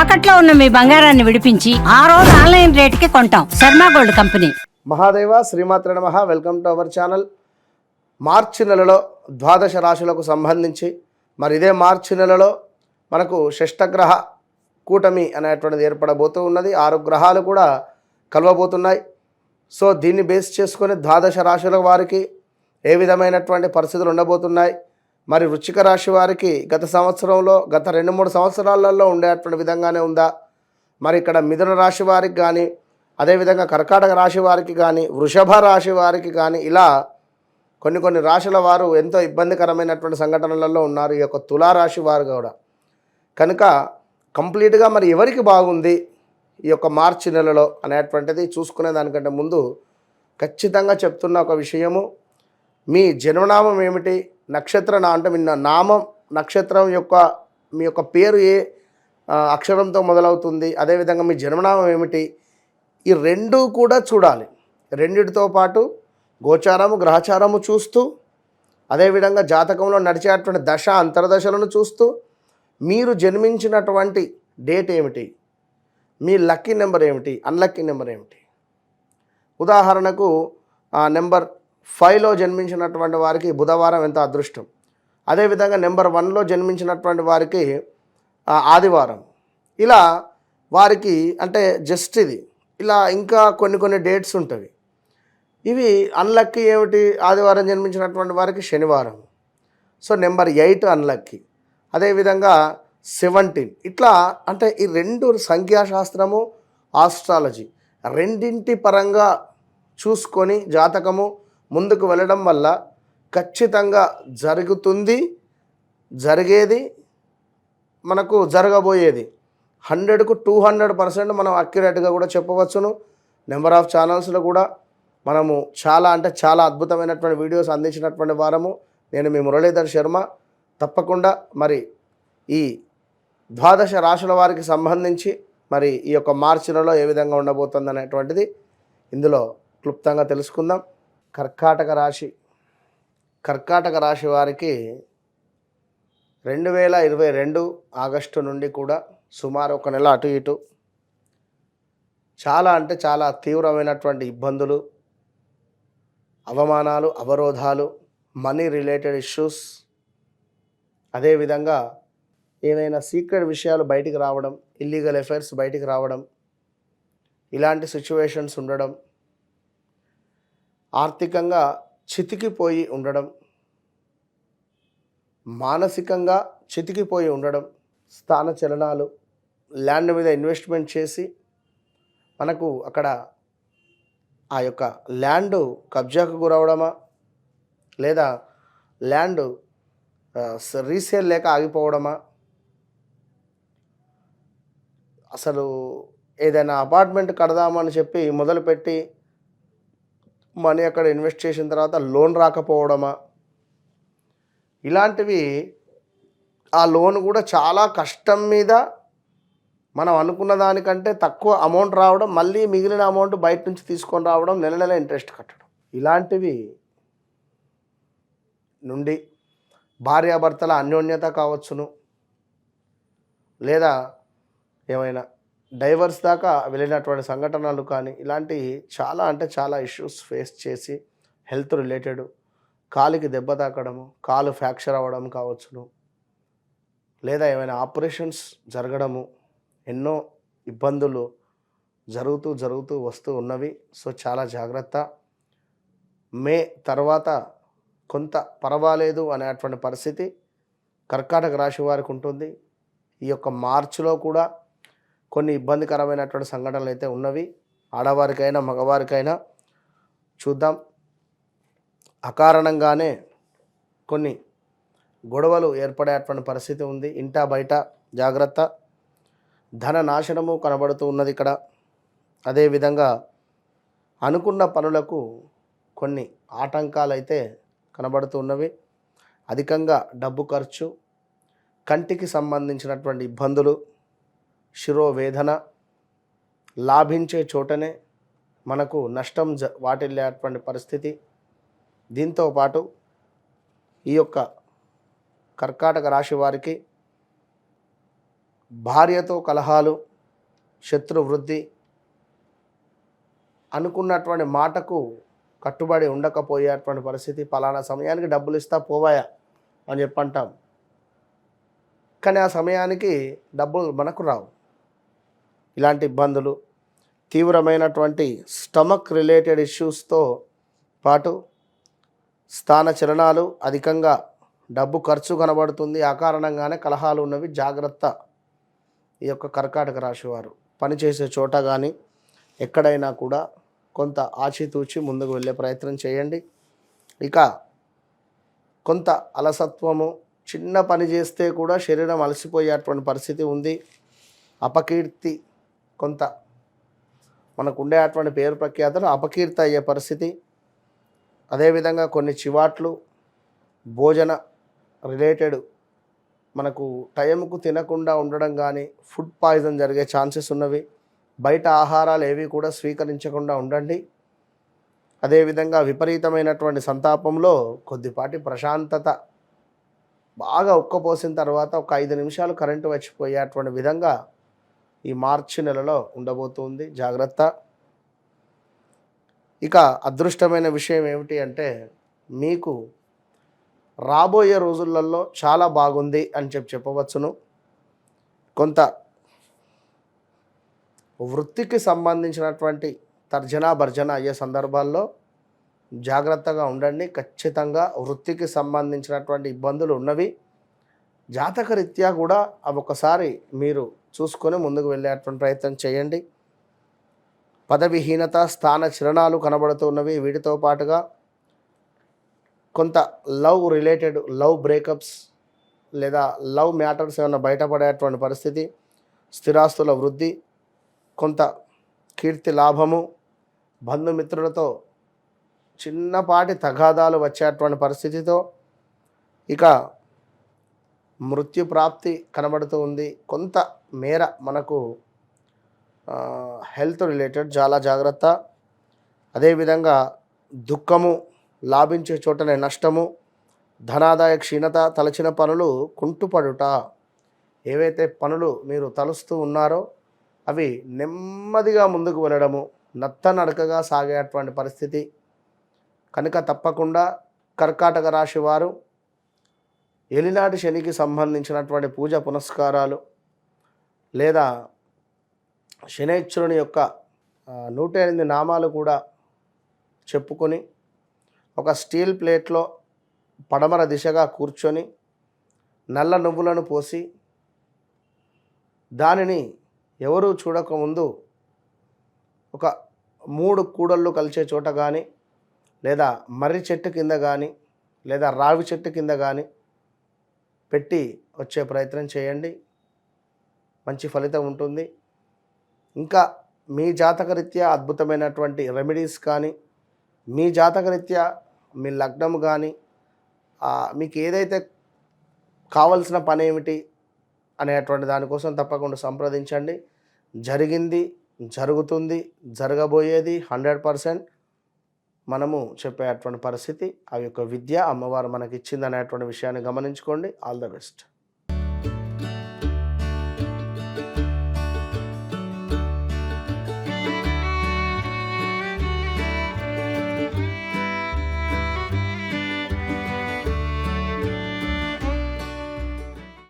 తాకట్లో ఉన్న మీ బంగారాన్ని విడిపించి ఆ రోజు ఆన్లైన్ రేటుకి కొంటాం. Sharma gold company. మహాదేవ శ్రీమాత్ర నమః. Welcome to our channel. మార్చి నెలలో ద్వాదశ రాశులకు సంబంధించి మరి ఇదే మార్చి నెలలో మనకు షష్టగ్రహ కూటమి అనేటువంటిది ఏర్పడబోతూ ఉన్నది. 6 గ్రహాలు కూడా కలవబోతున్నాయి. సో దీన్ని బేస్ చేసుకొని ద్వాదశ రాశుల వారికి ఏ విధమైనటువంటి పరిస్థితులు ఉండబోతున్నాయి, మరి వృశ్చిక రాశి వారికి గత సంవత్సరంలో గత 2-3 సంవత్సరాలలో ఉండేటువంటి విధంగానే ఉందా, మరి ఇక్కడ మిథున రాశి వారికి కానీ, అదేవిధంగా కర్కాటక రాశి వారికి కానీ, వృషభ రాశి వారికి కానీ, ఇలా కొన్ని రాశుల వారు ఎంతో ఇబ్బందికరమైనటువంటి సంఘటనలలో ఉన్నారు. ఈ యొక్క తులారాశి వారు కూడా కనుక కంప్లీట్గా మరి ఎవరికి బాగుంది ఈ యొక్క మార్చి నెలలో అనేటువంటిది చూసుకునే దానికంటే ముందు ఖచ్చితంగా చెప్తున్న ఒక విషయము, మీ జన్మనామం ఏమిటి, నక్షత్ర అంటే మీ నామం నక్షత్రం యొక్క మీ యొక్క పేరు ఏ అక్షరంతో మొదలవుతుంది, అదేవిధంగా మీ జన్మనామం ఏమిటి, ఈ రెండూ కూడా చూడాలి. రెండిటితో పాటు గోచారము గ్రహచారము చూస్తూ, అదేవిధంగా జాతకంలో నడిచేటువంటి దశ అంతర్దశలను చూస్తూ, మీరు జన్మించినటువంటి డేట్ ఏమిటి, మీ లక్కీ నెంబర్ ఏమిటి, అన్లక్కీ నెంబర్ ఏమిటి. ఉదాహరణకు నెంబర్ 5లో జన్మించినటువంటి వారికి బుధవారం ఎంత అదృష్టం, అదేవిధంగా నెంబర్ 1లో జన్మించినటువంటి వారికి ఆదివారం. ఇలా వారికి అంటే జస్ట్ ఇది ఇలా ఇంకా కొన్ని డేట్స్ ఉంటాయి. ఇవి అన్లక్కీ ఏమిటి, ఆదివారం జన్మించినటువంటి వారికి శనివారం. సో నెంబర్ 8 అన్లక్కీ, అదేవిధంగా 17. ఇట్లా అంటే ఈ రెండు సంఖ్యాశాస్త్రము ఆస్ట్రాలజీ రెండింటి పరంగా చూసుకొని జాతకము ముందుకు వెళ్ళడం వల్ల ఖచ్చితంగా జరుగుతుంది, జరిగేది, మనకు జరగబోయేది 100కు 200% మనం అక్యురేట్గా కూడా చెప్పవచ్చును. నెంబర్ ఆఫ్ ఛానల్స్లో కూడా మనము చాలా అద్భుతమైనటువంటి వీడియోస్ అందించినటువంటి వారము. నేను మీ మురళీధర్ శర్మ. తప్పకుండా మరి ఈ ద్వాదశ రాశుల వారికి సంబంధించి మరి ఈ యొక్క మార్చి నెలలో ఏ విధంగా ఉండబోతుంది అనేటువంటిది ఇందులో క్లుప్తంగా తెలుసుకుందాం. కర్కాటక రాశి వారికి 2022 ఆగస్టు నుండి కూడా సుమారు 1 నెల అటు ఇటు చాలా తీవ్రమైనటువంటి ఇబ్బందులు, అవమానాలు, అవరోధాలు, మనీ రిలేటెడ్ ఇష్యూస్, అదేవిధంగా ఏమైనా సీక్రెట్ విషయాలు బయటికి రావడం, ఇల్లీగల్ అఫైర్స్ బయటికి రావడం, ఇలాంటి సిచ్యువేషన్స్ ఉండడం, ఆర్థికంగా చితికిపోయి ఉండడం, మానసికంగా చితికిపోయి ఉండడం, స్థాన చలనాలు, ల్యాండ్ మీద ఇన్వెస్ట్మెంట్ చేసి మనకు అక్కడ ఆ యొక్క ల్యాండ్ కబ్జాకు గురవడమా, లేదా ల్యాండ్ రీసేల్ లేక ఆగిపోవడమా, అసలు ఏదైనా అపార్ట్మెంట్ కడదామని చెప్పి మొదలుపెట్టి మనీ అక్కడ ఇన్వెస్ట్ చేసిన తర్వాత లోన్ రాకపోవడమా, ఇలాంటివి. ఆ లోన్ కూడా చాలా కష్టం మీద మనం అనుకున్న దానికంటే తక్కువ అమౌంట్ రావడం, మళ్ళీ మిగిలిన అమౌంట్ బయట నుంచి తీసుకొని రావడం, నెల ఇంట్రెస్ట్ కట్టడం, ఇలాంటివి నుండి భార్యాభర్తల అన్యోన్యత కావచ్చును, లేదా ఏమైనా డైవర్స్ దాకా వెళ్ళినటువంటి సంఘటనలు కానీ, ఇలాంటి చాలా ఇష్యూస్ ఫేస్ చేసి హెల్త్ రిలేటెడ్, కాలికి దెబ్బ తాకడము, కాలు ఫ్రాక్చర్ అవ్వడం కావచ్చును, లేదా ఏమైనా ఆపరేషన్స్ జరగడము, ఎన్నో ఇబ్బందులు జరుగుతూ వస్తూ ఉన్నవి. సో చాలా జాగ్రత్త. మే తర్వాత కొంత పర్వాలేదు అనేటువంటి పరిస్థితి కర్కాటక రాశి వారికి ఉంటుంది. ఈ యొక్క మార్చిలో కూడా కొన్ని ఇబ్బందికరమైనటువంటి సంఘటనలు అయితే ఉన్నవి, ఆడవారికైనా మగవారికైనా. చూద్దాం. అకారణంగానే కొన్ని గొడవలు ఏర్పడేటువంటి పరిస్థితి ఉంది. ఇంటా బయట జాగ్రత్త. ధన నాశనము కనబడుతూ ఉన్నది ఇక్కడ. అదేవిధంగా అనుకున్న పనులకు కొన్ని ఆటంకాలు అయితే కనబడుతూ ఉన్నవి. అధికంగా డబ్బు ఖర్చు, కంటికి సంబంధించినటువంటి ఇబ్బందులు, శిరోవేదన, లాభించే చోటనే మనకు నష్టం వాటిల్లేటువంటి పరిస్థితి. దీంతో పాటు ఈ యొక్క కర్కాటక రాశి వారికి భార్యతో కలహాలు, శత్రు వృద్ధి, అనుకున్నటువంటి మాటకు కట్టుబడి ఉండకపోయేటువంటి పరిస్థితి, పలానా సమయానికి డబ్బులు ఇస్తా పోవాయా అని చెప్పంటాం, కానీ ఆ సమయానికి డబ్బులు మనకు రావు. ఇలాంటి ఇబ్బందులు, తీవ్రమైనటువంటి స్టమక్ రిలేటెడ్ ఇష్యూస్తో పాటు స్థాన చలనాలు, అధికంగా డబ్బు ఖర్చు కనబడుతుంది. ఆ కారణంగానే కలహాలు ఉన్నవి. జాగ్రత్త. ఈ యొక్క కర్కాటక రాశి వారు పనిచేసే చోట కానీ ఎక్కడైనా కూడా కొంత ఆచితూచి ముందుకు వెళ్ళే ప్రయత్నం చేయండి. ఇక కొంత అలసత్వము, చిన్న పని చేస్తే కూడా శరీరం అలసిపోయేటువంటి పరిస్థితి ఉంది. అపకీర్తి, కొంత మనకు ఉండేటువంటి పేరు ప్రఖ్యాతలు అపకీర్తి అయ్యే పరిస్థితి. అదేవిధంగా కొన్ని చివాట్లు, భోజన రిలేటెడ్ మనకు టైంకు తినకుండా ఉండడం కానీ ఫుడ్ పాయిజన్ జరిగే ఛాన్సెస్ ఉన్నవి. బయట ఆహారాలు ఏవి కూడా స్వీకరించకుండా ఉండండి. అదేవిధంగా విపరీతమైనటువంటి సంతాపంలో కొద్దిపాటి ప్రశాంతత, బాగా ఉక్కపోసిన తర్వాత ఒక 5 నిమిషాలు కరెంటు వచ్చిపోయేటువంటి విధంగా ఈ మార్చి నెలలో ఉండబోతుంది. జాగ్రత్త. ఇక అదృష్టమైన విషయం ఏమిటి అంటే, మీకు రాబోయే రోజులలో చాలా బాగుంది అని చెప్పవచ్చును. కొంత వృత్తికి సంబంధించినటువంటి తర్జన భర్జన అయ్యే సందర్భాల్లో జాగ్రత్తగా ఉండండి. ఖచ్చితంగా వృత్తికి సంబంధించినటువంటి ఇబ్బందులు ఉన్నవి. జాతకరీత్యా కూడా అవి ఒకసారి మీరు చూసుకొని ముందుకు వెళ్ళేటువంటి ప్రయత్నం చేయండి. పదవిహీనత, స్థాన చలనాలు కనబడుతున్నవి. వీటితో పాటుగా కొంత లవ్ రిలేటెడ్, లవ్ బ్రేకప్స్ లేదా లవ్ మ్యాటర్స్ ఏమైనా బయటపడేటువంటి పరిస్థితి, స్థిరాస్తుల వృద్ధి, కొంత కీర్తి లాభము, బంధుమిత్రులతో చిన్నపాటి తగాదాలు వచ్చేటువంటి పరిస్థితితో ఇక మృత్యు ప్రాప్తి కనబడుతూ ఉంది. కొంత మేర మనకు హెల్త్ రిలేటెడ్ చాలా జాగ్రత్త. అదేవిధంగా దుఃఖము, లాభించే చోటనే నష్టము, ధనాదాయ క్షీణత, తలచిన పనులు కుంటుపడుట. ఏవైతే పనులు మీరు తలుస్తూ ఉన్నారో అవి నెమ్మదిగా ముందుకు వెళ్ళడము, నత్తనడకగా సాగేటువంటి పరిస్థితి కనుక తప్పకుండా కర్కాటక రాశి వారు ఏలినాటి శనికి సంబంధించినటువంటి పూజ పునస్కారాలు లేదా శనైశ్వరుని యొక్క 108 నామాలు కూడా చెప్పుకొని ఒక స్టీల్ ప్లేట్లో పడమర దిశగా కూర్చొని నల్ల నువ్వులను పోసి దానిని ఎవరూ చూడకముందు ఒక 3 కూడళ్ళు కలిసే చోట కానీ లేదా మర్రి చెట్టు కింద కానీ లేదా రావి చెట్టు కింద కానీ పెట్టి వచ్చే ప్రయత్నం చేయండి. మంచి ఫలితం ఉంటుంది. ఇంకా మీ జాతకరీత్యా అద్భుతమైనటువంటి రెమెడీస్ కానీ, మీ జాతకరీత్యా మీ లగ్నం కానీ మీకు ఏదైతే కావలసిన పని ఏమిటి అనేటువంటి దానికోసం తప్పకుండా సంప్రదించండి. జరిగింది, జరుగుతుంది, జరగబోయేది 100% మనము చెప్పేటువంటి పరిస్థితి. ఆ యొక్క విద్య అమ్మవారు మనకి ఇచ్చింది అనేటువంటి విషయాన్ని గమనించుకోండి. All the best.